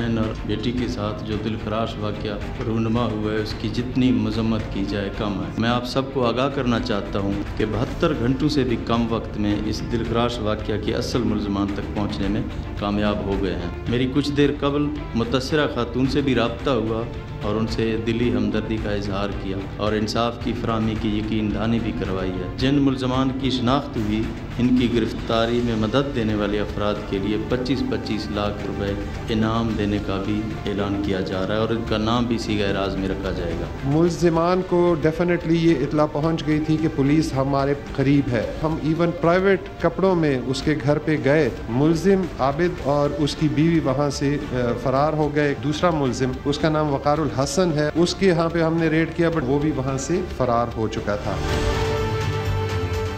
بہن اور بیٹی کے ساتھ جو دلخراش واقعہ رونما ہوا ہے اس کی جتنی مذمت کی جائے کم ہے۔ میں آپ سب کو آگاہ کرنا چاہتا ہوں کہ 72 گھنٹوں سے بھی کم وقت میں اس دلخراش واقعہ کے اصل ملزمان تک پہنچنے میں کامیاب ہو گئے ہیں۔ میری کچھ دیر قبل متاثرہ خاتون سے بھی رابطہ ہوا اور ان سے دلی ہمدردی کا اظہار کیا اور انصاف کی فراہمی کی یقین دہانی بھی کروائی ہے۔ جن ملزمان کی شناخت ہوئی ان کی گرفتاری میں مدد دینے والے افراد کے لیے 25-25 لاکھ روپے انعام دینے کا بھی اعلان کیا جا رہا ہے اور ان کا نام بھی صیغہ راز میں رکھا جائے گا۔ ملزمان کو ڈیفینیٹلی یہ اطلاع پہنچ گئی تھی کہ پولیس ہمارے قریب ہے۔ ہم ایون پرائیویٹ کپڑوں میں اس کے گھر پہ گئے، ملزم عابد اور اس کی بیوی وہاں سے فرار ہو گئے۔ دوسرا ملزم اس کا نام وقار الحسن ہے، اس کے یہاں پہ ہم نے ریڈ کیا بٹ وہ بھی وہاں سے فرار ہو چکا تھا۔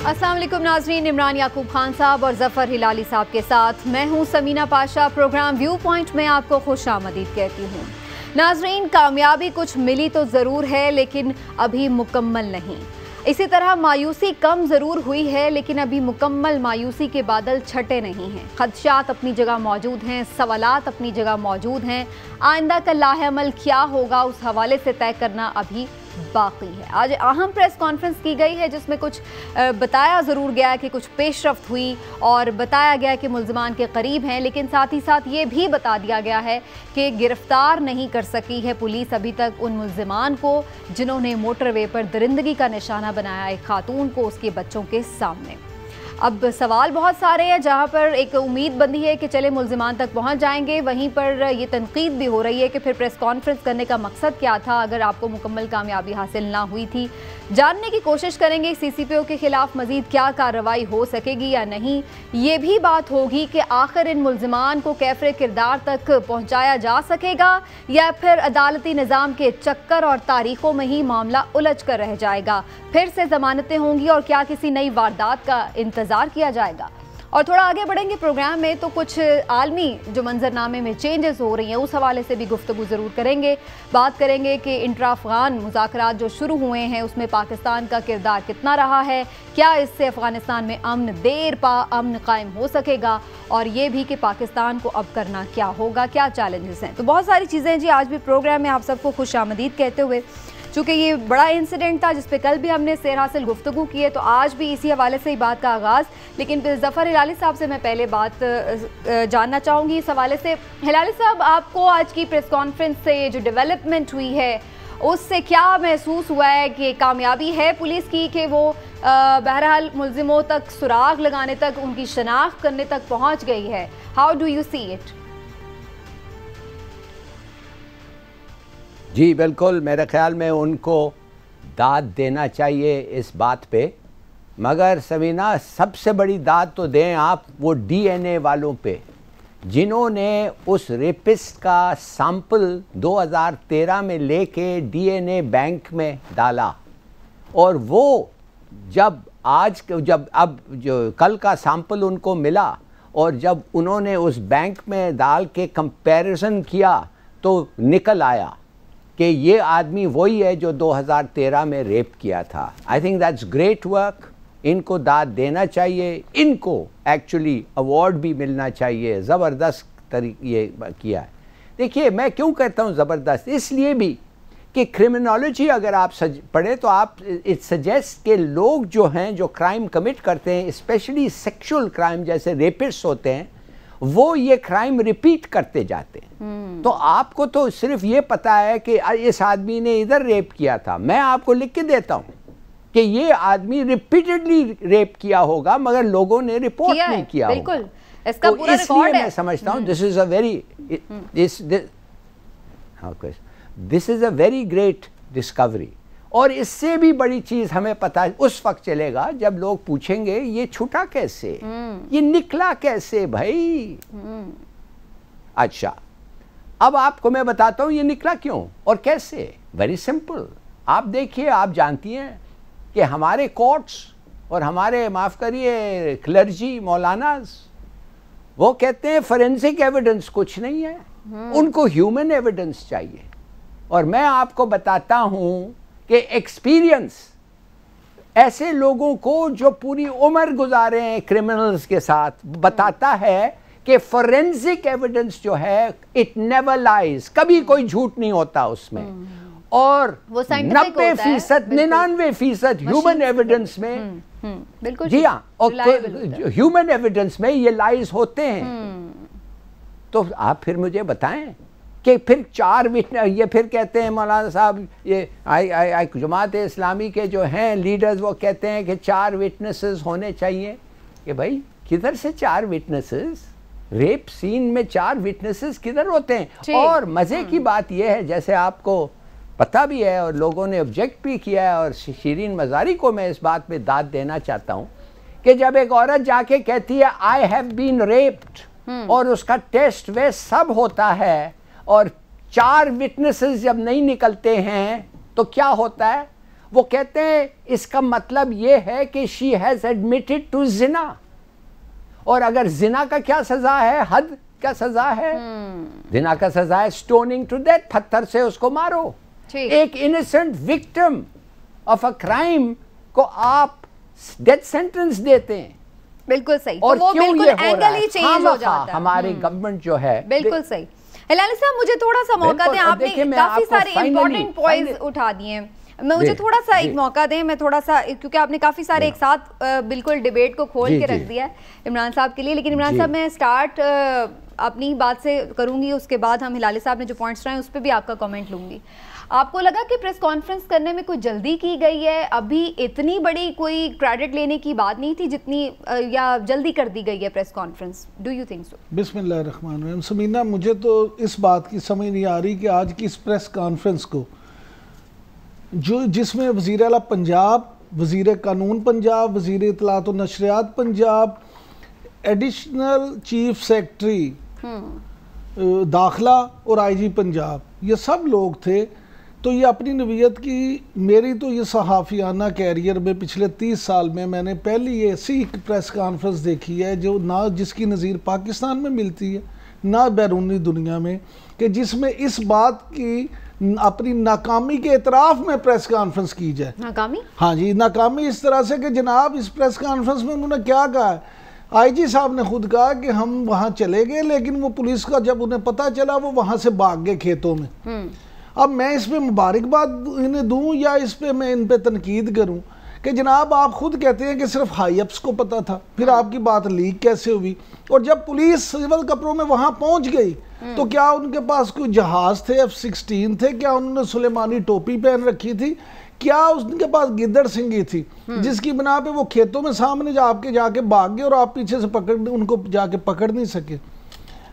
السلام علیکم ناظرین، عمران یعقوب خان صاحب اور ظفر ہلالی صاحب کے ساتھ میں ہوں Samina Pasha. Program view point میں آپ کو خوش آمدید کہتی ہوں۔ ناظرین، کامیابی کچھ ملی تو ضرور ہے لیکن ابھی مکمل نہیں۔ اسی طرح مایوسی کم ضرور ہوئی ہے لیکن ابھی مکمل مایوسی کے بادل چھٹے نہیں ہیں۔ خدشات اپنی جگہ موجود ہیں، سوالات اپنی جگہ موجود ہیں۔ آئندہ کا لاہ عمل کیا ہوگا اس حوالے سے طے کرنا ابھی باقی ہے۔ آج اہم پریس کانفرنس کی گئی ہے جس میں کچھ بتایا ضرور گیا کہ کچھ پیش رفت ہوئی اور بتایا گیا کہ ملزمان کے قریب ہیں، لیکن ساتھ ہی ساتھ یہ بھی بتا دیا گیا ہے کہ گرفتار نہیں کر سکی ہے پولیس ابھی تک ان ملزمان کو جنہوں نے موٹر وے پر درندگی کا نشانہ بنایا ایک خاتون کو اس کے بچوں کے سامنے۔ اب سوال بہت سارے ہیں، جہاں پر ایک امید بندی ہے کہ چلے ملزمان تک پہنچ جائیں گے، وہیں پر یہ تنقید بھی ہو رہی ہے کہ پھر پریس کانفرنس کرنے کا مقصد کیا تھا اگر آپ کو مکمل کامیابی حاصل نہ ہوئی تھی۔ جاننے کی کوشش کریں گے سی سی پی او کے خلاف مزید کیا کارروائی ہو سکے گی یا نہیں۔ یہ بھی بات ہوگی کہ آخر ان ملزمان کو کیفر کردار تک پہنچایا جا سکے گا یا پھر عدالتی نظام کے چکر اور تاریخوں میں ہی معاملہ الجھ کر رہ جائے گا۔ پھر سے ضمانتیں ہوں گی اور کیا کسی نئی واردات کا انتظار کیا جائے گا۔ اور تھوڑا آگے بڑھیں گے پروگرام میں تو کچھ عالمی جو منظرنامے میں چینجز ہو رہی ہیں اس حوالے سے بھی گفتگو ضرور کریں گے۔ بات کریں گے کہ انٹرا افغان مذاکرات جو شروع ہوئے ہیں اس میں پاکستان کا کردار کتنا رہا ہے، کیا اس سے افغانستان میں امن قائم ہو سکے گا، اور یہ بھی کہ پاکستان کو اب کرنا کیا ہوگا، کیا چیلنجز ہیں۔ تو بہت ساری چیزیں جی آج بھی پروگرام میں آپ سب کو خوش آمدید کہتے ہوئے، چونکہ یہ بڑا انسیڈنٹ تھا جس پہ کل بھی ہم نے سیر حاصل گفتگو کی ہے تو آج بھی اسی حوالے سے ہی بات کا آغاز۔ لیکن ظفر ہلالی صاحب سے میں پہلے بات جاننا چاہوں گی اس حوالے سے۔ ہلالی صاحب، آپ کو آج کی پریس کانفرنس سے جو ڈیولپمنٹ ہوئی ہے اس سے کیا محسوس ہوا ہے کہ کامیابی ہے پولیس کی کہ وہ بہرحال ملزموں تک سراغ لگانے تک، ان کی شناخت کرنے تک پہنچ گئی ہے؟ How do you see it? جی بالکل، میرے خیال میں ان کو داد دینا چاہیے اس بات پہ، مگر سمینہ سب سے بڑی داد تو دیں آپ وہ ڈی این اے والوں پہ جنہوں نے اس ریپسٹ کا سیمپل 2013 میں لے کے ڈی این اے بینک میں ڈالا، اور وہ اب جو کل کا سیمپل ان کو ملا اور جب انہوں نے اس بینک میں ڈال کے کمپیریزن کیا تو نکل آیا کہ یہ آدمی وہی ہے جو 2013 میں ریپ کیا تھا۔ I think that's great work, ان کو داد دینا چاہیے، ان کو ایکچولی ایوارڈ بھی ملنا چاہیے، زبردست یہ کیا ہے۔ دیکھیے میں کیوں کہتا ہوں زبردست، اس لیے بھی کہ کرمنالوجی اگر آپ پڑھیں تو آپ اٹ سجیسٹ کہ لوگ جو ہیں جو کرائم کمٹ کرتے ہیں، اسپیشلی سیکشول کرائم جیسے ریپسٹ ہوتے ہیں، وہ یہ کرائم ریپیٹ کرتے جاتے ہیں۔ تو آپ کو تو صرف یہ پتا ہے کہ اس آدمی نے ادھر ریپ کیا تھا، میں آپ کو لکھ کے دیتا ہوں کہ یہ آدمی ریپیٹڈلی ریپ کیا ہوگا مگر لوگوں نے رپورٹ نہیں کیا ہوگا۔ بالکل، اس کا پورا ریکارڈ ہے۔ میں سمجھتا ہوں this is a very great discovery، اور اس سے بھی بڑی چیز ہمیں پتا اس وقت چلے گا جب لوگ پوچھیں گے یہ چھٹا کیسے، یہ نکلا کیسے بھائی۔ اچھا، اب آپ کو میں بتاتا ہوں یہ نکلا کیوں اور کیسے۔ ویری سمپل، آپ دیکھیے، آپ جانتی ہیں کہ ہمارے کورٹس اور ہمارے معاف کریے کلرجی مولاناز وہ کہتے ہیں فورینسک ایویڈنس کچھ نہیں ہے، ان کو ہیومن ایویڈنس چاہیے۔ اور میں آپ کو بتاتا ہوں کہ ایکسپیرینس ایسے لوگوں کو جو پوری عمر گزارے ہیں کرمنلز کے ساتھ بتاتا ہے کہ کہ فورینسک ایویڈنس جو ہے اٹ نیور لائز، کبھی کوئی جھوٹ نہیں ہوتا اس میں، اور 90%، 99% ہیومن ایویڈنس میں، جی ہاں، اور ہیومن ایویڈنس میں یہ لائز ہوتے ہیں۔ تو آپ پھر مجھے بتائیں کہ پھر 4 وٹنس، یہ پھر کہتے ہیں مولانا صاحب، یہ جماعت اسلامی کے جو ہیں لیڈرز وہ کہتے ہیں کہ 4 وٹنسز ہونے چاہیے، کہ بھائی کدھر سے 4 وٹنسز؟ ریپ سین میں 4 وٹنسز کدھر ہوتے ہیں؟ اور مزے کی بات یہ ہے، جیسے آپ کو پتہ بھی ہے اور لوگوں نے آبجیکٹ بھی کیا ہے، اور شیرین مزاری کو میں اس بات پہ داد دینا چاہتا ہوں کہ جب ایک عورت جا کے کہتی ہے آئی ہیو بین ریپڈ، اور اس کا ٹیسٹ ویسٹ سب ہوتا ہے، اور 4 وٹنسز جب نہیں نکلتے ہیں تو کیا ہوتا ہے؟ وہ کہتے ہیں اس کا مطلب یہ ہے کہ شی ہیز ایڈمیٹڈ ٹو زنا، اور اگر زنا کا کیا سزا ہے؟ حد کا سزا ہے، زنا کا سزا ہے سٹوننگ ٹو ڈیتھ، پتھر سے اس کو مارو۔ ایک انیسنٹ وکٹم آف اے کرائم کو آپ ڈیتھ سینٹنس دیتے ہیں۔ بالکل صحیح، اور تو وہ کیوں بالکل یہ ہو اینگل رہا ہی ہے؟ چینج ہو جاتا ہے ہماری گورنمنٹ جو ہے، بالکل صحیح۔ ہلالی صاحب مجھے تھوڑا سا موقع دیں، آپ نے کافی سارے امپورٹنٹ پوائنٹس اٹھا دیے ہیں، مجھے تھوڑا سا ایک موقع دیں، میں تھوڑا سا، کیونکہ آپ نے کافی سارے ایک ساتھ بالکل ڈیبیٹ کو کھول کے رکھ دیا ہے عمران صاحب کے لیے، لیکن عمران صاحب میں سٹارٹ اپنی بات سے کروں گی، اس کے بعد ہم ہلالی صاحب نے جو پوائنٹس رہے ہیں اس پہ بھی آپ کا کامنٹ لوں گی۔ آپ کو لگا کہ پریس کانفرنس کرنے میں کوئی جلدی کی گئی ہے؟ ابھی اتنی بڑی کوئی کریڈٹ لینے کی بات نہیں تھی جتنی، یا جلدی کر دی گئی ہے press conference? Do you think so? بسم اللہ الرحمن الرحیم۔ سمینہ، مجھے تو اس بات کی سمجھ نہیں آ رہی کہ آج کی اس پریس کانفرنس کو جس میں وزیر اعلیٰ پنجاب، وزیر قانون پنجاب، وزیر اطلاعات و نشریات پنجاب، ایڈیشنل چیف سیکرٹری داخلہ اور آئی جی پنجاب، یہ سب لوگ تھے، تو یہ اپنی نوعیت کی، میری تو یہ صحافیانہ کیریئر میں پچھلے 30 سال میں نے پہلی ایسی پریس کانفرنس دیکھی ہے جو نہ جس کی نظیر پاکستان میں ملتی ہے نہ بیرونی دنیا میں، کہ جس میں اس بات کی اپنی ناکامی کے اعتراف میں پریس کانفرنس کی جائے۔ ناکامی؟ ہاں جی، ناکامی اس طرح سے کہ جناب اس پریس کانفرنس میں انہوں نے کیا کہا ہے؟ آئی جی صاحب نے خود کہا کہ ہم وہاں چلے گئے، لیکن وہ پولیس کا جب انہیں پتہ چلا وہ وہاں سے بھاگ گئے کھیتوں میں۔ اب میں اس پہ مبارکباد انہیں دوں یا اس پہ میں ان پہ تنقید کروں کہ جناب آپ خود کہتے ہیں کہ صرف ہائی اپس کو پتہ تھا، پھر آپ کی بات لیک کیسے ہوئی؟ اور جب پولیس سول کپڑوں میں وہاں پہنچ گئی تو کیا ان کے پاس کوئی جہاز تھے، F-16 تھے؟ کیا انہوں نے سلیمانی ٹوپی پہن رکھی تھی؟ کیا ان کے پاس گدڑ سنگھی تھی جس کی بنا پہ وہ کھیتوں میں سامنے جا کے بھاگ گئے اور آپ پیچھے سے ان کو جا کے پکڑ نہیں سکے؟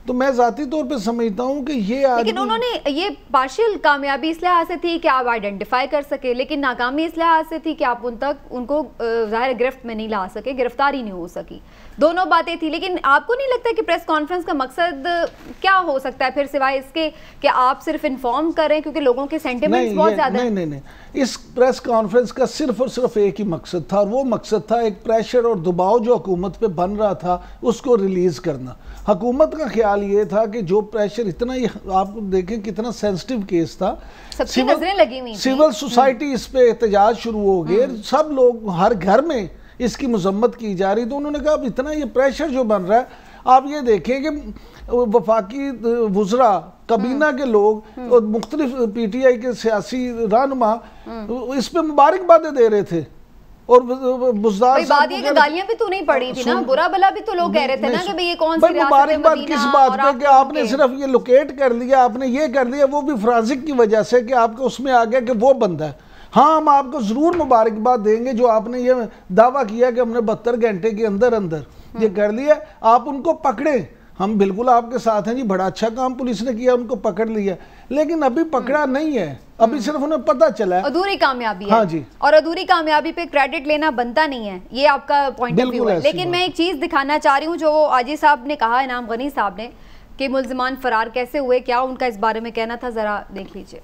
تو میں ذاتی طور پہ سمجھتا ہوں کہ یہ لیکن انہوں نے یہ پارشل کامیابی اس لحاظ سے تھی کہ آپ آئیڈینٹیفائی کر سکے، لیکن ناکامی اس لحاظ سے تھی کہ آپ ان کو ظاہر گرفت میں نہیں لا سکے، گرفتاری نہیں ہو سکی، دونوں باتیں تھی۔ لیکن آپ کو نہیں لگتا کہ پریس کانفرنس کا مقصد کیا ہو سکتا ہے پھر سوائے اس کے کہ آپ صرف انفارم کریں، کیونکہ لوگوں کے سینٹیمنٹس بہت زیادہ ہیں؟ نہیں، اس پریس کانفرنس کا صرف اور صرف ایک ہی مقصد تھا، اور وہ مقصد تھا ایک پریشر اور دباؤ جو حکومت پہ بن رہا تھا اس کو ریلیز کرنا۔ حکومت کا خیال یہ تھا کہ جو پریشر اتنا ہی، آپ دیکھیں کتنا سینسٹیو کیس تھا، سب کی نظریں لگی ہوئی، سول سوسائٹی اس پہ احتجاج شروع ہو گئے، سب لوگ ہر گھر میں اس کی مذمت کی جا رہی، تو انہوں نے کہا اب اتنا یہ پریشر جو بن رہا ہے، آپ یہ دیکھیں کہ وفاقی وزراء، کابینہ کے لوگ اور مختلف پی ٹی آئی کے سیاسی رہنما اس پہ مبارکبادیں دے رہے تھے، اور بزدار بات یہ کہ گالیاں بھی تو نہیں پڑی تھی نا، برا بلا بھی تو لوگ کہہ رہے تھے نا کہ بھئی یہ کون سی ریاست ہے مبارکباد کس بات پہ کہ آپ نے صرف یہ لوکیٹ کر لیا، آپ نے یہ کر لیا، وہ بھی فرانسک کی وجہ سے کہ آپ کو اس میں آ گیا کہ وہ بندہ ہے۔ ہاں ہم آپ کو ضرور مبارکباد دیں گے جو آپ نے یہ دعویٰ کیا کہ ہم نے 72 گھنٹے کے اندر یہ کر لیا، آپ ان کو پکڑیں، ہم بالکل آپ کے ساتھ ہیں جی، بڑا اچھا کام پولیس نے کیا، ان کو پکڑ لیا، لیکن ابھی پکڑا نہیں ہے، ابھی صرف انہیں پتہ چلا ہے، ادھوری کامیابی ہے۔ ہاں جی، اور ادھوری کامیابی پہ کریڈٹ لینا بنتا نہیں ہے، یہ آپ کا پوائنٹ آف ویو ہے۔ لیکن میں ایک چیز دکھانا چاہ رہی ہوں جو آجی صاحب نے کہا، انعام غنی صاحب نے، کہ ملزمان فرار کیسے ہوئے، کیا ان کا اس بارے میں کہنا تھا، ذرا دیکھ لیجئے۔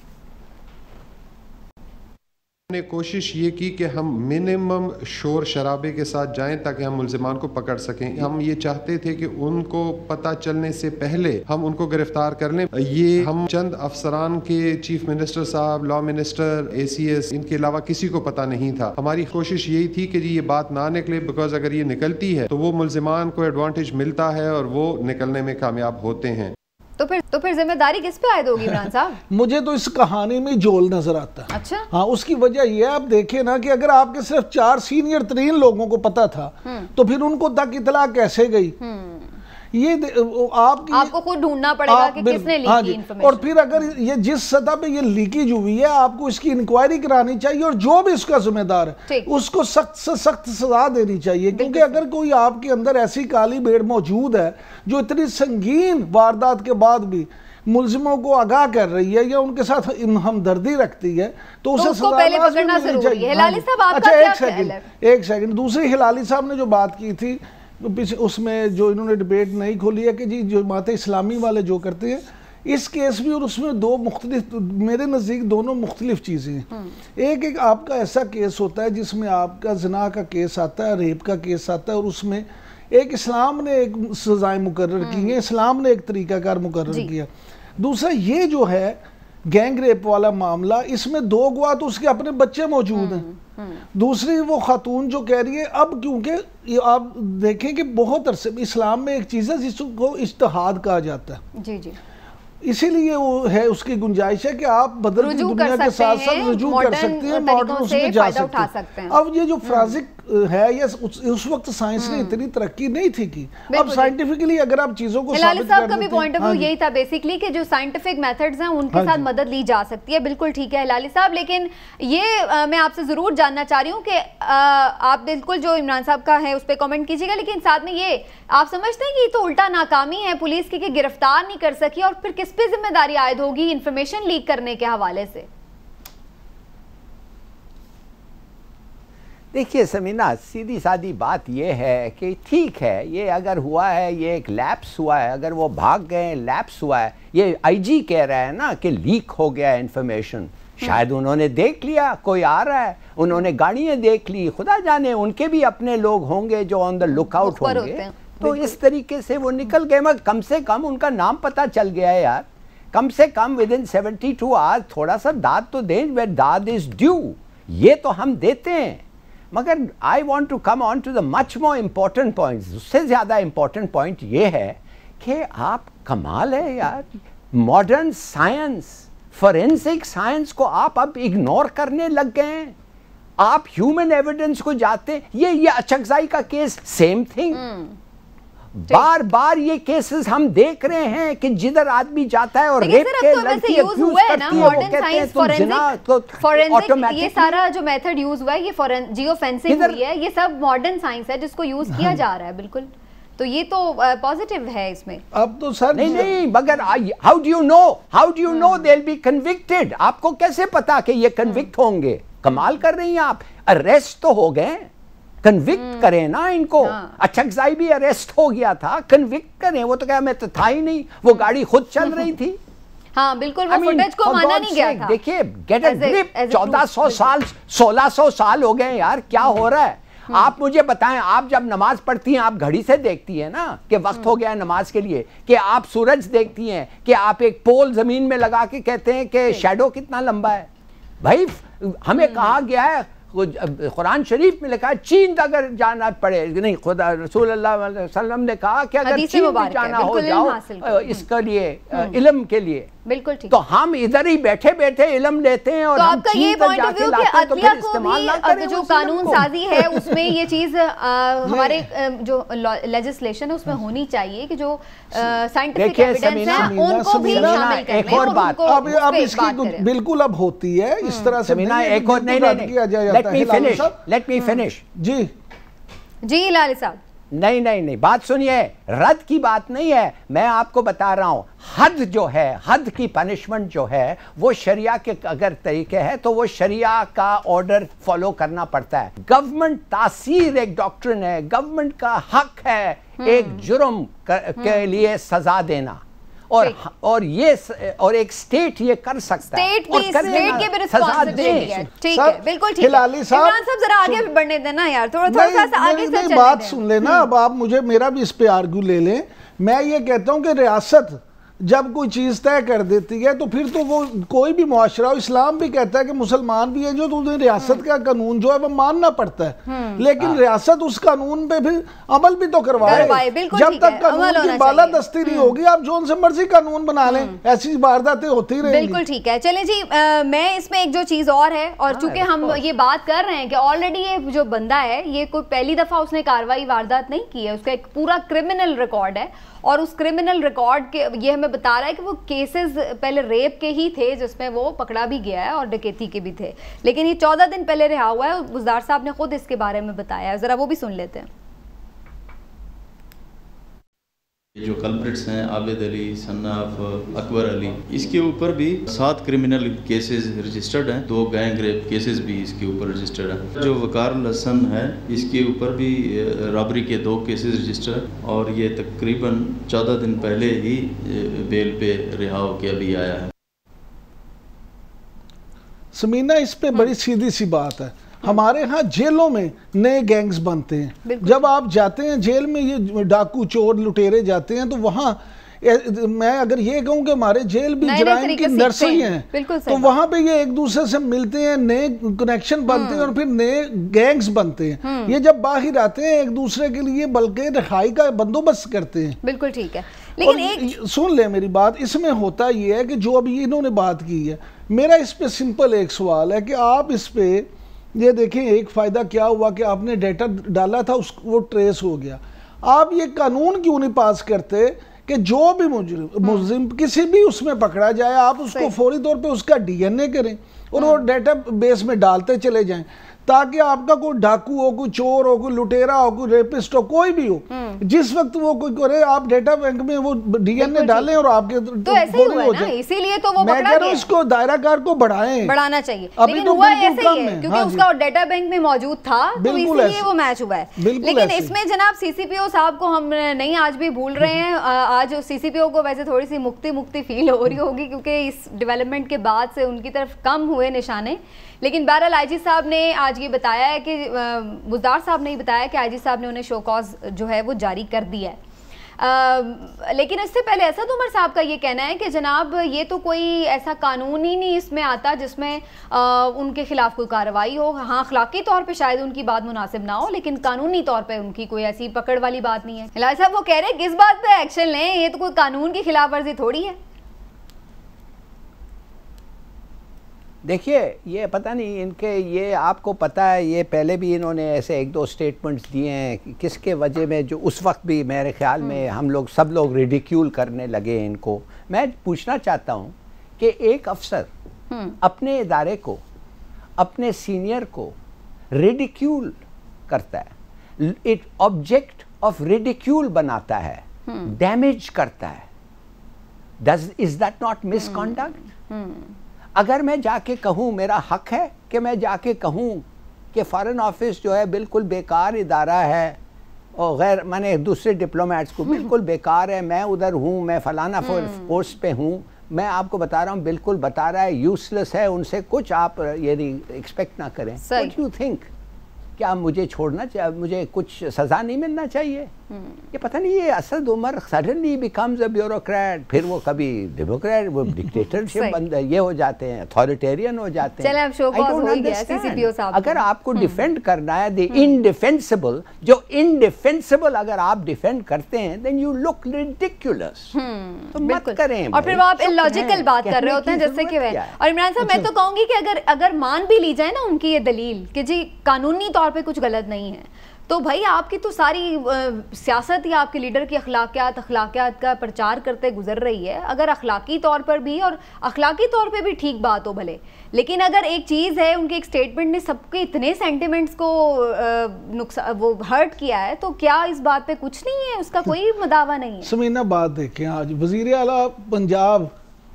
نے کوشش یہ کی کہ ہم منیمم شور شرابے کے ساتھ جائیں تاکہ ہم ملزمان کو پکڑ سکیں. ہم یہ چاہتے تھے کہ ان کو پتہ چلنے سے پہلے ہم ان کو گرفتار کر لیں. یہ ہم چند افسران کے چیف منسٹر صاحب, لا منسٹر, ACS, ان کے علاوہ کسی کو پتہ نہیں تھا. ہماری کوشش یہی تھی کہ یہ بات نہ نکلے, بیکاز اگر یہ نکلتی ہے تو وہ ملزمان کو ایڈوانٹیج ملتا ہے اور وہ نکلنے میں کامیاب ہوتے ہیں. تو پھر ذمہ داری کس پہ عائد ہوگی عمران صاحب؟ مجھے تو اس کہانی میں جول نظر آتا ہے. اچھا ہاں, اس کی وجہ یہ آپ دیکھیں نا کہ اگر آپ کے صرف 4 سینئر ترین لوگوں کو پتا تھا تو پھر ان کو تک اطلاع کیسے گئی؟ یہ آپ کو خود ڈھونڈنا پڑے گا کہ کس نے لیک کی انفارمیشن. اور پھر اگر یہ جس سطح پہ یہ لیکیج ہوئی ہے, آپ کو اس کی انکوائری کرانی چاہیے, اور جو بھی اس کا ذمہ دار ہے اس کو سخت سے سخت سزا دینی چاہیے. کیونکہ اگر کوئی آپ کے اندر ایسی کالی بھیڑ موجود ہے جو اتنی سنگین واردات کے بعد بھی ملزموں کو آگاہ کر رہی ہے یا ان کے ساتھ ہمدردی رکھتی ہے, تو اسے سزا پہلے پکڑنا ضروری ہے. ہلالی صاحب آپ کا کیا خیال ہے؟ ایک سیکنڈ, دوسری ہلالی صاحب نے جو بات کی تھی اس میں جو انہوں نے ڈیبیٹ نہیں کھولی ہے کہ جی جماعت اسلامی والے جو کرتے ہیں, اس کیس بھی اور اس میں دو مختلف, میرے نزدیک دونوں مختلف چیزیں ہیں. ایک آپ کا ایسا کیس ہوتا ہے جس میں آپ کا زنا کا کیس آتا ہے, ریپ کا کیس آتا ہے, اور اس میں ایک اسلام نے ایک سزائیں مقرر کی ہیں, اسلام نے ایک طریقہ کار مقرر کیا. دوسرا یہ جو ہے گینگ ریپ والا معاملہ, اس میں 2 گواہ تو اس کے اپنے بچے موجود ہیں. دوسری وہ خاتون جو کہہ رہی ہے, اب کیونکہ آپ دیکھیں کہ بہت عرصے اسلام میں ایک چیز ہے جس کو اجتہاد کہا جاتا ہے. جی جی, اسی لیے وہ ہے, اس کی گنجائش ہے کہ آپ بدلتی دنیا کے ساتھ ساتھ رجوع کر سکتے ہیں, ماڈرن اس میں جا سکتے ہیں. اب یہ جو فرازک ہے, یا اس وقت سائنس نے اتنی ترقی نہیں تھی کی. اب سائنٹیفکلی اگر آپ چیزوں کو ہلالی صاحب کا بھی پوائنٹ آف ویو یہی تھا بیسیکلی کہ جو سائنٹیفک میتھڈز ہیں ان کے ساتھ مدد لی جا سکتی ہے. بالکل ٹھیک ہے ہلالی صاحب, لیکن یہ میں آپ سے ضرور جاننا چاہ رہی ہوں کہ آپ بالکل جو عمران صاحب کا ہے اس پہ کامنٹ کیجیے گا, لیکن ساتھ میں یہ آپ سمجھتے ہیں کہ یہ تو الٹا ناکامی ہے پولیس کی کہ گرفتار نہیں کر سکی, اور پھر کس پہ ذمہ داری عائد ہوگی انفارمیشن لیک کرنے کے حوالے سے؟ دیکھیے سمینہ, سیدھی سادی بات یہ ہے کہ ٹھیک ہے, یہ اگر ہوا ہے, یہ ایک لیپس ہوا ہے, اگر وہ بھاگ گئے, لیپس ہوا ہے, یہ IG کہہ رہا ہے نا کہ لیک ہو گیا انفارمیشن, شاید انہوں نے دیکھ لیا, کوئی آ رہا ہے, انہوں نے گاڑیاں دیکھ لی, خدا جانے ان کے بھی اپنے لوگ ہوں گے جو آن دا لک آؤٹ ہوں گے, تو اس طریقے سے وہ نکل گئے. مگر کم سے کم ان کا نام پتہ چل گیا ہے یار, کم سے کم within 72 hours تھوڑا سا داد تو دیں, where داد is due, یہ تو ہم دیتے ہیں. مگر I want to come on to the much more important points. اس سے زیادہ important point یہ ہے کہ آپ کمال ہے یار, modern science, forensic science کو آپ اب اگنور کرنے لگ گئے ہیں. آپ human evidence کو جاتے, یہ اچکزائی کا کیس same thing. بار بار یہ کیسز ہم دیکھ رہے ہیں کہ جدھر آدمی جاتا ہے اور ریپ کے لڑکی ایبیوز کرتی ہے, وہ کہتے ہیں تم زنا تو آٹومیٹک. یہ سارا جو میتھڈ یوز ہوا ہے, یہ جیو فینسنگ ہوئی ہے, یہ سب ماڈرن سائنس ہے جس کو یوز کیا جا رہا ہے. بالکل, تو یہ تو پازیٹیو ہے اس میں. اب تو سر نہیں, مگر how do you know they'll be convicted? آپ کو کیسے پتا کہ یہ کنوکٹ ہوں گے؟ کمال کر رہی ہیں آپ. اریسٹ تو ہو گئے, کنوکٹ کریں نا ان کو. اچکزائی بھی اریسٹ ہو گیا تھا, کنوکٹ کریں. وہ تو کہا میں تو تھا ہی نہیں, وہ گاڑی خود چل رہی تھی. ہاں بالکل, وہ فوٹیج کو مانا نہیں گیا تھا. دیکھیے گیٹ اے گرپ, 1400 سال 1600 سال ہو گئے یار, کیا ہو رہا ہے؟ آپ مجھے بتائیں, آپ جب نماز پڑھتی ہیں آپ گھڑی سے دیکھتی ہیں نا کہ وقت ہو گیا ہے نماز کے لیے, کہ آپ سورج دیکھتی ہیں, کہ آپ ایک پول زمین میں لگا کے کہتے ہیں کہ شیڈو کتنا لمبا ہے؟ بھائی ہمیں کہا گیا ہے, قرآن شریف میں لکھا ہے چین اگر جانا پڑے, نہیں خدا رسول اللہ علیہ وسلم نے کہا کہ اگر چین بھی جانا ہو جاؤ اس کے لیے, علم کے لیے. بالکل ٹھیک. تو ہم ادھر ہی بیٹھے بیٹھے علم لیتے ہیں, اور ہم چین تک جا کے لاتے ہیں, تو پھر استعمال نہ کریں. جو قانون سازی ہے اس میں یہ چیز ہمارے جو لیجسلیشن ہے اس میں ہونی چاہیے کہ جو سائنٹیفک ایویڈنس ہے ان کو بھی شامل کریں. ایک اور بات اب اس کی بالکل اب ہوتی ہے اس طرح سے. ایک اور نہیں, let me finish. جی ہلالی صاحب, نہیں, بات سنیے, رد کی بات نہیں ہے, میں آپ کو بتا رہا ہوں. حد جو ہے, حد کی پنشمنٹ جو ہے, وہ شریعہ کے اگر طریقے ہے تو وہ شریعہ کا آرڈر فالو کرنا پڑتا ہے. گورنمنٹ تاثیر ایک ڈاکٹرن ہے, گورنمنٹ کا حق ہے ایک جرم کے لیے سزا دینا, اور ایک اسٹیٹ یہ کر سکتا ہے، اسٹیٹ کی بھی ریسپانسبلٹی ہے. ٹھیک ہے، بالکل ٹھیک ہے. عمران صاحب ذرا آگے بڑھنے دینا یار، تھوڑا سا آگے سے چلنے بات سن لینا. اب آپ مجھے میرا بھی اس پہ آرگو لے لیں. میں یہ کہتا ہوں کہ ریاست جب کوئی چیز طے کر دیتی ہے تو پھر تو وہ کوئی بھی معاشرہ ہو، اسلام بھی کہتا ہے کہ مسلمان بھی ہیں جو تو انہیں ریاست کا قانون جو ہے وہ ماننا پڑتا ہے، لیکن ریاست اس قانون پہ بھی عمل بھی تو کروائے. جب تک قانون کی بالادستی نہیں ہوگی آپ جو ان سے مرضی قانون بنا لیں، ایسی وارداتیں ہوتی رہیں گی. بالکل ٹھیک ہے. چلیں جی، میں اس میں ایک جو چیز اور ہے، اور چونکہ ہم یہ بات کر رہے ہیں کہ آلریڈی یہ جو بندہ ہے یہ کوئی پہلی دفعہ اس نے کاروائی واردات نہیں کی ہے، اس کا ایک پورا کرمنل ریکارڈ ہے، اور اس کرمنل ریکارڈ کے یہ ہمیں بتا رہا ہے کہ وہ کیسز پہلے ریپ کے ہی تھے جس میں وہ پکڑا بھی گیا ہے، اور ڈکیتی کے بھی تھے، لیکن یہ 14 دن پہلے رہا ہوا ہے. بزدار صاحب نے خود اس کے بارے میں بتایا ہے، ذرا وہ بھی سن لیتے ہیں. جو کلپریٹس ہیں عابد علی، صناف، اکبر علی، اس کے اوپر بھی 7 کرمنل کیسز رجسٹرڈ ہیں، 2 گینگ ریپ کیسز بھی اس کے اوپر رجسٹرڈ ہیں. جو وقار الحسن ہے اس کے اوپر بھی رابری کے 2 کیسز رجسٹر ہیں، اور یہ تقریباً 14 دن پہلے ہی بیل پہ رہا ہو کے ابھی آیا ہے. سمینہ اس پہ بڑی سیدھی سی بات ہے. ہمارے ہاں جیلوں میں نئے گینگز بنتے ہیں. جب آپ جاتے ہیں جیل میں، یہ ڈاکو چور لٹیرے جاتے ہیں، تو وہاں میں اگر یہ کہوں کہ ہمارے جیل بھی جرائم کی نرسری ہیں، تو وہاں پہ یہ ایک دوسرے سے ملتے ہیں، نئے کنیکشن بنتے ہیں، اور پھر نئے گینگز بنتے ہیں. یہ جب باہر آتے ہیں ایک دوسرے کے لیے بلکہ رہائی کا بندوبست کرتے ہیں. بالکل ٹھیک ہے. لیکن سن لیں میری بات، اس میں ہوتا یہ ہے کہ جو ابھی انہوں نے بات کی ہے، میرا اس پہ سمپل ایک سوال ہے کہ آپ اس پہ یہ دیکھیں ایک فائدہ کیا ہوا کہ آپ نے ڈیٹا ڈالا تھا، وہ ٹریس ہو گیا. آپ یہ قانون کیوں نہیں پاس کرتے کہ جو بھی ملزم کسی بھی اس میں پکڑا جائے آپ اس کو فوری طور پہ اس کا ڈی این اے کریں اور وہ ڈیٹا بیس میں ڈالتے چلے جائیں، تاکہ آپ کا کوئی ڈاکو ہو، کوئی چور ہو، کوئی لٹیرا ہو، کوئی ریپسٹ ہو، کوئی بھی ہو، جس وقت وہ کوئی کرے آپ ڈیٹا بینک میں وہ ڈی این اے ڈالیں اور آپ کے تو ایسے ہی ہوا ہے نا، اسی لیے تو وہ میں کہہ رہا ہوں اس کو دائرہ کار کو بڑھانا چاہیے. لیکن ہوا ایسے ہی ہے کیونکہ اس کا ڈیٹا بینک میں موجود تھا، تو اسی لیے وہ میچ ہوا ہے. لیکن اس میں جناب سی سی پی او صاحب کو ہم نہیں آج بھی بھول رہے ہیں. آج سی سی پی او کو ویسے تھوڑی سی مکتی فیل ہو رہی ہوگی کیونکہ اس ڈیولپمنٹ کے بعد سے ان کی طرف کم ہوئے نشانے. لیکن بہرحال آئی جی صاحب نے آج یہ بتایا ہے کہ بزدار صاحب نے بتایا کہ آئی جی صاحب نے انہیں شو کاز جو ہے وہ جاری کر دیا ہے. لیکن اس سے پہلے اسد عمر صاحب کا یہ کہنا ہے کہ جناب یہ تو کوئی ایسا قانون ہی نہیں اس میں آتا جس میں ان کے خلاف کوئی کارروائی ہو. ہاں اخلاقی طور پہ شاید ان کی بات مناسب نہ ہو، لیکن قانونی طور پہ ان کی کوئی ایسی پکڑ والی بات نہیں ہے. ہلال صاحب وہ کہہ رہے ہیں کس بات پہ ایکشن لیں، یہ تو کوئی قانون کی خلاف ورزی تھوڑی ہے. دیکھیے یہ پتہ نہیں ان کے، یہ آپ کو پتہ ہے یہ پہلے بھی انہوں نے ایسے 1-2 سٹیٹمنٹس دیے ہیں کس کے وجہ میں، جو اس وقت بھی میرے خیال میں ہم لوگ سب لوگ ریڈیکیول کرنے لگے ان کو. میں پوچھنا چاہتا ہوں کہ ایک افسر اپنے ادارے کو، اپنے سینئر کو ریڈیکیول کرتا ہے، آبجیکٹ آف ریڈیکیول بناتا ہے، ڈیمیج کرتا ہے، is that not miss conduct? اگر میں جا کے کہوں، میرا حق ہے کہ میں جا کے کہوں کہ فارن آفس جو ہے بالکل بیکار ادارہ ہے، اور غیر میں نے دوسرے ڈپلومیٹس کو بالکل بیکار ہے، میں ادھر ہوں، میں فلانا پوسٹ پہ ہوں، میں آپ کو بتا رہا ہوں بالکل بتا رہا ہے یوزلیس ہے، ان سے کچھ آپ یہ ایکسپیکٹ نہ کریں. What do you think؟ کیا مجھے چھوڑنا چاہیے، مجھے کچھ سزا نہیں ملنا چاہیے؟ یہ پتہ نہیں یہ Asad Umar suddenly becomes a bureaucrat, پھر وہ کبھی ڈیموکریٹ، وہ ڈکٹیٹرشپ بند یہ ہو جاتے ہیں، اتھارٹیرین ہو جاتے ہیں. اگر آپ کو ڈیفینڈ کرنا ہے دی انڈیفینسبل، جو انڈیفینسبل اگر آپ ڈیفینڈ کرتے ہیں دین یو لک ریڈیکولس. تو مت کریں، اور پھر وہ آپ illogical بات کر رہے ہوتے ہیں جیسے کہ. اور عمران صاحب میں تو کہوں گی کہ اگر مان بھی لی جائے نا ان کی یہ دلیل کہ جی قانونی طور پہ کچھ غلط نہیں ہے، تو بھائی آپ کی تو ساری سیاست یا آپ کے لیڈر کی اخلاقیات کا پرچار کرتے گزر رہی ہے. اگر اخلاقی طور پر بھی اور اخلاقی طور پہ بھی ٹھیک بات ہو بھلے، لیکن اگر ایک چیز ہے ان کے ایک سٹیٹمنٹ نے سب کے اتنے سینٹیمنٹس کو وہ ہرٹ کیا ہے، تو کیا اس بات پہ کچھ نہیں ہے، اس کا کوئی مداوا نہیں ہے؟ سمینہ بات دیکھیں، آج وزیر اعلیٰ پنجاب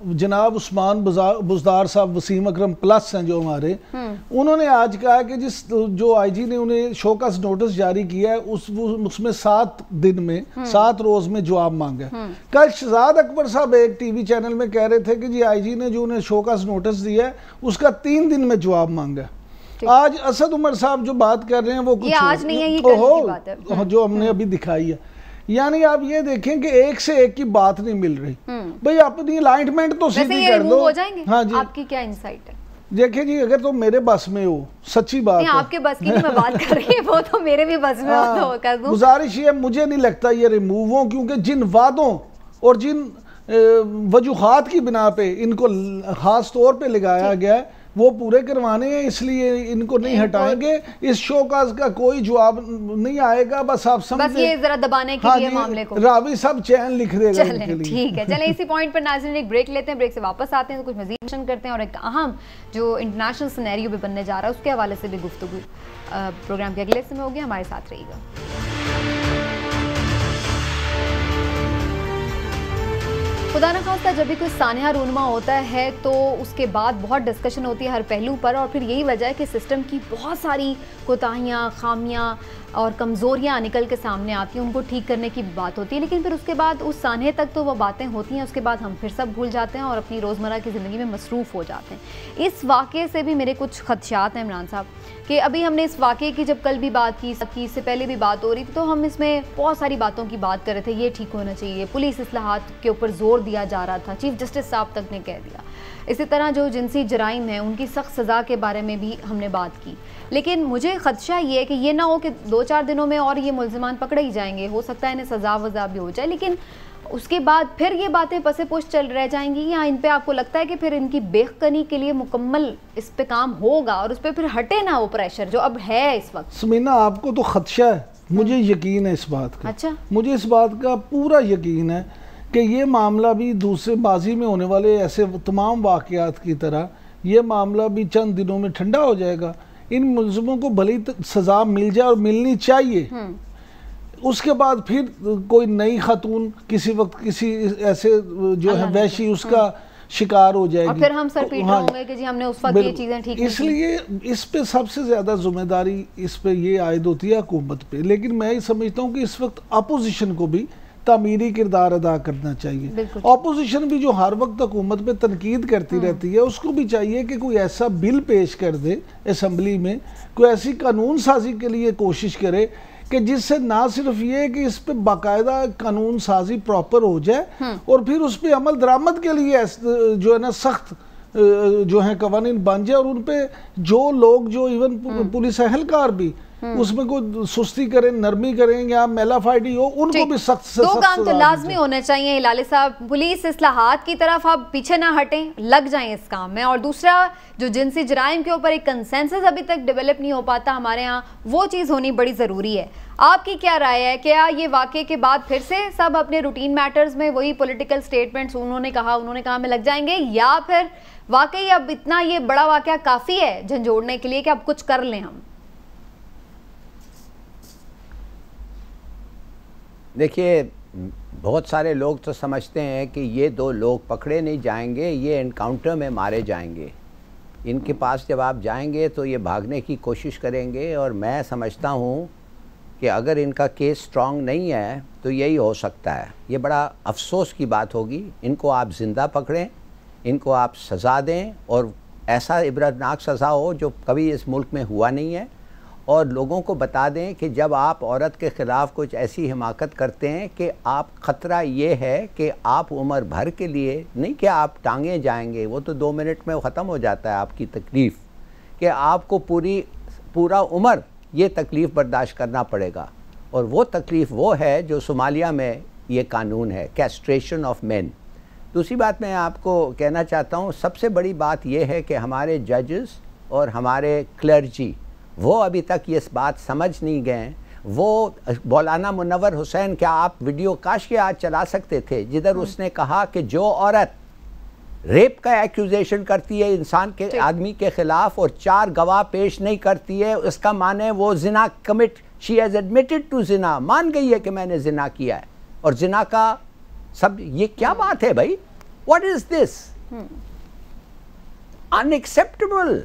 جناب عثمان بزدار صاحب، وسیم اکرم پلس ہیں جو ہمارے، انہوں نے آج کہا کہ جو آئی جی نے انہیں شوکاز نوٹس جاری کیا ہے اس میں 7 دن میں 7 روز میں جواب مانگا ہے۔ کل شہزاد اکبر صاحب ایک ٹی وی چینل میں کہہ رہے تھے کہ جی آئی جی نے جو انہیں شوکاز نوٹس دیا ہے اس کا 3 دن میں جواب مانگا ہے۔ آج اسد عمر صاحب جو بات کر رہے ہیں وہ کچھ آج نہیں ہے، یہ کل کی بات ہے جو ہم نے ابھی دکھائی ہے۔ یعنی آپ یہ دیکھیں کہ ایک سے ایک کی بات نہیں مل رہی، بھئی اپنی الائنمنٹ تو سیدھی کر دو۔ ہاں جی، آپ کی کیا انسائٹ ہے؟ دیکھیں جی، اگر تو میرے بس میں ہو، سچی بات ہے، آپ کے بس کی میں بات کر رہی ہے، وہ تو میرے بھی بس میں ہو تو کر دوں۔ گزارش یہ مجھے نہیں لگتا یہ ریموو ہوں، کیونکہ جن وعدوں اور جن وجوہات کی بنا پہ ان کو خاص طور پہ لگایا گیا ہے وہ پورے کروانے ہیں، اس لیے ان کو نہیں ہٹائیں گے۔ اس شوکاز کا کوئی جواب نہیں آئے گا، بس آپ سمجھیں، بس یہ ذرا دبانے کے لیے معاملے کو راوی سب چین لکھ دے گا ان کے لیے۔ ٹھیک ہے، چلیں اسی پوائنٹ پر ناظرین ایک بریک لیتے ہیں، بریک سے واپس آتے ہیں تو کچھ مزید منشن کرتے ہیں اور ایک اہم جو انٹرنیشنل سینیریو بھی بننے جا رہا ہے اس کے حوالے سے بھی گفتگو پروگرام کے اگلے حصے میں ہوگی، ہمارے ساتھ رہیے گا۔ خدا نخواستہ جب بھی کوئی سانحہ رونما ہوتا ہے تو اس کے بعد بہت ڈسکشن ہوتی ہے ہر پہلو پر، اور پھر یہی وجہ ہے کہ سسٹم کی بہت ساری کوتاہیاں، خامیاں اور کمزوریاں نکل کے سامنے آتی ہیں، ان کو ٹھیک کرنے کی بات ہوتی ہے، لیکن پھر اس کے بعد اس سانحے تک تو وہ باتیں ہوتی ہیں، اس کے بعد ہم پھر سب بھول جاتے ہیں اور اپنی روزمرہ کی زندگی میں مصروف ہو جاتے ہیں۔ اس واقعے سے بھی میرے کچھ خدشات ہیں عمران صاحب، کہ ابھی ہم نے اس واقعے کی جب کل بھی بات کی، اس سے پہلے بھی بات ہو رہی تھی، تو ہم اس میں بہت ساری باتوں کی بات کر رہے تھے، یہ ٹھیک ہونا چاہیے، پولیس اصلاحات کے اوپر زور دیا جا رہا تھا، چیف جسٹس صاحب تک نے کہہ دیا، اسی طرح جو جنسی جرائم ہیں ان کی سخت سزا کے بارے میں بھی ہم نے بات کی، لیکن مجھے خدشہ یہ ہے کہ یہ نہ ہو کہ 2-4 دنوں میں اور یہ ملزمان پکڑے ہی جائیں گے، ہو سکتا ہے انہیں سزا وزا بھی ہو جائے، لیکن اس کے بعد پھر یہ باتیں پس پش چل رہ جائیں گی، یا ان پہ آپ کو لگتا ہے کہ پھر ان کی بیخکنی کے لیے مکمل اس پہ کام ہوگا اور اس پہ پھر ہٹے نہ وہ پریشر جو اب ہے اس وقت؟ سمینا آپ کو تو خدشہ ہے، مجھے یقین ہے اس بات کا، اچھا، مجھے اس بات کا پورا یقین ہے کہ یہ معاملہ بھی دوسرے ماضی میں ہونے والے ایسے تمام واقعات کی طرح یہ معاملہ بھی چند دنوں میں ٹھنڈا ہو جائے گا۔ ان ملزموں کو بھلی سزا مل جائے اور ملنی چاہیے، اس کے بعد پھر کوئی نئی خاتون کسی وقت کسی ایسے جو ہے وحشی اس کا شکار ہو جائے گی، اور پھر ہم سر پیٹ رہے ہوں گے کہ جی ہم نے اس وقت یہ چیزیں ٹھیک اس لیے اس پہ سب سے زیادہ ذمہ داری اس پہ یہ عائد ہوتی ہے حکومت پہ، لیکن میں یہ سمجھتا ہوں کہ اس وقت اپوزیشن کو بھی تعمیری کردار ادا کرنا چاہیے۔ اپوزیشن بھی جو ہر وقت حکومت پہ تنقید کرتی رہتی ہے، اس کو بھی چاہیے کہ کوئی ایسا بل پیش کر دے اسمبلی میں، کوئی ایسی قانون سازی کے لیے کوشش کرے کہ جس سے نہ صرف یہ کہ اس پہ باقاعدہ قانون سازی پراپر ہو جائے اور پھر اس پہ عمل درآمد کے لیے جو ہے نا سخت جو ہیں قوانین بن جائے، اور ان پہ جو لوگ جو ایون پولیس اہلکار بھی اس میں کوئی سستی کریں، نرمی کریں یا میلا فائڈی ہو، ان کو بھی سخت سے سخت دو کام تو لازمی ہونے چاہیے ہلالی صاحب، پولیس اصلاحات کی طرف آپ پیچھے نہ ہٹیں، لگ جائیں اس کام میں، اور دوسرا جو جنسی جرائم کے اوپر ایک کنسنسس ابھی تک ڈیولپ نہیں ہو پاتا ہمارے ہاں، وہ چیز ہونی بڑی ضروری ہے۔ آپ کی کیا رائے ہے؟ کیا یہ واقعے کے بعد پھر سے سب اپنے روٹین میٹرز میں وہی پولیٹیکل سٹیٹمنٹس انہوں نے کہا میں لگ جائیں گے، یا پھر واقعی اب اتنا یہ بڑا واقعہ کافی ہے جھنجھوڑنے کے لیے کہ اب کچھ کر لیں ہم؟ دیکھیے، بہت سارے لوگ تو سمجھتے ہیں کہ یہ 2 لوگ پکڑے نہیں جائیں گے، یہ انکاؤنٹر میں مارے جائیں گے، ان کے پاس جب آپ جائیں گے تو یہ بھاگنے کی کوشش کریں گے، اور میں سمجھتا ہوں کہ اگر ان کا کیس سٹرونگ نہیں ہے تو یہی ہو سکتا ہے۔ یہ بڑا افسوس کی بات ہوگی، ان کو آپ زندہ پکڑیں، ان کو آپ سزا دیں، اور ایسا عبرتناک سزا ہو جو کبھی اس ملک میں ہوا نہیں ہے، اور لوگوں کو بتا دیں کہ جب آپ عورت کے خلاف کچھ ایسی حماقت کرتے ہیں کہ آپ خطرہ یہ ہے کہ آپ عمر بھر کے لیے نہیں کہ آپ ٹانگیں جائیں گے، وہ تو 2 منٹ میں ختم ہو جاتا ہے آپ کی تکلیف، کہ آپ کو پورا عمر یہ تکلیف برداشت کرنا پڑے گا، اور وہ تکلیف وہ ہے جو صومالیہ میں یہ قانون ہے، کیسٹریشن آف مین۔ دوسری بات میں آپ کو کہنا چاہتا ہوں، سب سے بڑی بات یہ ہے کہ ہمارے ججز اور ہمارے کلرجی وہ ابھی تک یہ بات سمجھ نہیں گئے۔ وہ مولانا منور حسین، کیا آپ ویڈیو کاش کے آج چلا سکتے تھے جدھر اس نے کہا کہ جو عورت ریپ کا ایکیوزیشن کرتی ہے انسان کے آدمی کے خلاف اور 4 گواہ پیش نہیں کرتی ہے، اس کا معنی وہ زنا شی ہیز ایڈمیٹڈ ٹو زنا، مان گئی ہے کہ میں نے زنا کیا ہے، اور زنا کا سب یہ کیا بات ہے بھائی؟ What is this? Unacceptable.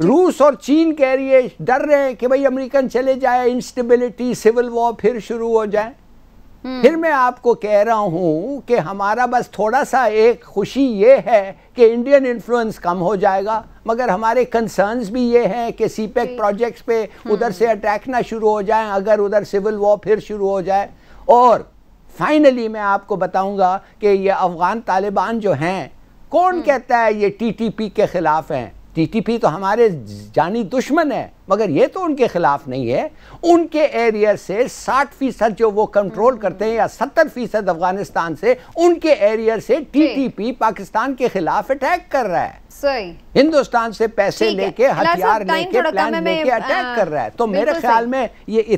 روس اور چین کہہ رہی ہے، ڈر رہے ہیں کہ بھئی امریکن چلے جائے، انسٹیبلٹی، سول وار پھر شروع ہو جائے۔ پھر میں آپ کو کہہ رہا ہوں کہ ہمارا بس تھوڑا سا ایک خوشی یہ ہے کہ انڈین انفلوئنس کم ہو جائے گا، مگر ہمارے کنسرنز بھی یہ ہیں کہ سی پیک پروجیکٹس پہ ادھر سے اٹیک نہ شروع ہو جائیں اگر ادھر سول وار پھر شروع ہو جائے۔ اور فائنلی میں آپ کو بتاؤں گا کہ یہ افغان طالبان جو ہیں، کون کہتا ہے یہ ٹی ٹی پی کے خلاف ہیں؟ ٹی ٹی پی تو ہمارے جانی دشمن ہے، مگر یہ تو ان کے خلاف نہیں ہے۔ ان کے ایریا سے 60% جو وہ کنٹرول کرتے ہیں یا 70% افغانستان سے، ان کے ایریا سے ٹی ٹی پی پاکستان کے خلاف اٹیک کر رہا ہے، صحیح، ہندوستان سے پیسے لے کے، ہتھیار لے کے، پلان لے کے اٹیک کر رہا ہے۔ تو میرے خیال میں یہ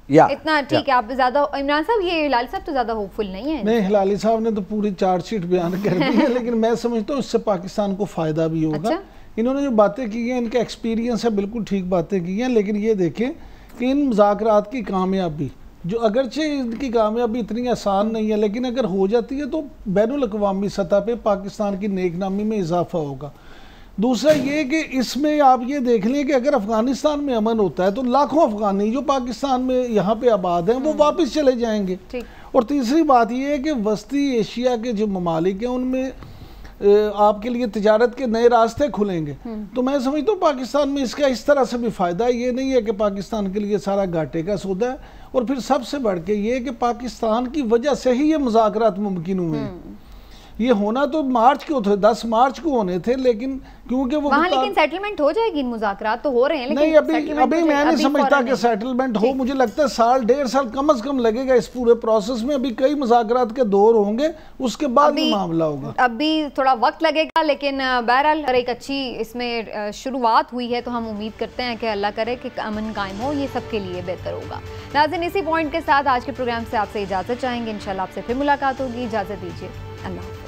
اتنا ٹھیک ہے۔ آپ زیادہ عمران صاحب، یہ ہلالی صاحب تو زیادہ ہوپ فل نہیں ہے؟ نہیں، ہلالی صاحب نے تو پوری چارج شیٹ بیان کر دی ہے، لیکن میں سمجھتا ہوں اس سے پاکستان کو فائدہ بھی ہوگا۔ انہوں نے جو باتیں کی ہیں، ان کا ایکسپیرینس ہے، بالکل ٹھیک باتیں کی ہیں، لیکن یہ دیکھیں کہ ان مذاکرات کی کامیابی، جو اگرچہ ان کی کامیابی اتنی آسان نہیں ہے، لیکن اگر ہو جاتی ہے تو بین الاقوامی سطح پہ پاکستان کی نیک نامی میں اضافہ ہوگا۔ دوسرا یہ کہ اس میں آپ یہ دیکھ لیں کہ اگر افغانستان میں امن ہوتا ہے تو لاکھوں افغانی جو پاکستان میں یہاں پہ آباد ہیں وہ واپس چلے جائیں گے۔ اور تیسری بات یہ ہے کہ وسطی ایشیا کے جو ممالک ہیں ان میں آپ کے لیے تجارت کے نئے راستے کھلیں گے۔ تو میں سمجھتا ہوں پاکستان میں اس کا اس طرح سے بھی فائدہ ہے، یہ نہیں ہے کہ پاکستان کے لیے سارا گھاٹے کا سودا ہے۔ اور پھر سب سے بڑھ کے یہ کہ پاکستان کی وجہ سے ہی یہ مذاکرات ممکن ہوئے ہیں۔ یہ ہونا تو مارچ کو تھے، 10 مارچ کو ہونے تھے، لیکن کیونکہ وہ وہاں لیکن سیٹلمنٹ ہو جائے گی، ان مذاکرات تو ہو رہے ہیں، نہیں ابھی میں نہیں سمجھتا کہ سیٹلمنٹ ہو۔ مجھے لگتا ہے سال 1.5 سال کم از کم لگے گا اس پورے پروسیس میں۔ ابھی کئی مذاکرات کے دور ہوں گے، اس کے بعد یہ معاملہ ہوگا۔ ابھی تھوڑا وقت لگے گا، لیکن بہرحال ایک اچھی اس میں شروعات ہوئی ہے، تو ہم امید کرتے ہیں کہ اللہ کرے کہ امن قائم ہو، یہ سب کے لیے بہتر ہوگا۔ ناظرین، اسی پوائنٹ کے ساتھ آج کے پروگرام سے آپ سے اجازت چاہیں گے، انشاءاللہ آپ سے پھر ملاقات ہوگی۔ اجازت دیجیے، اللہ حافظ۔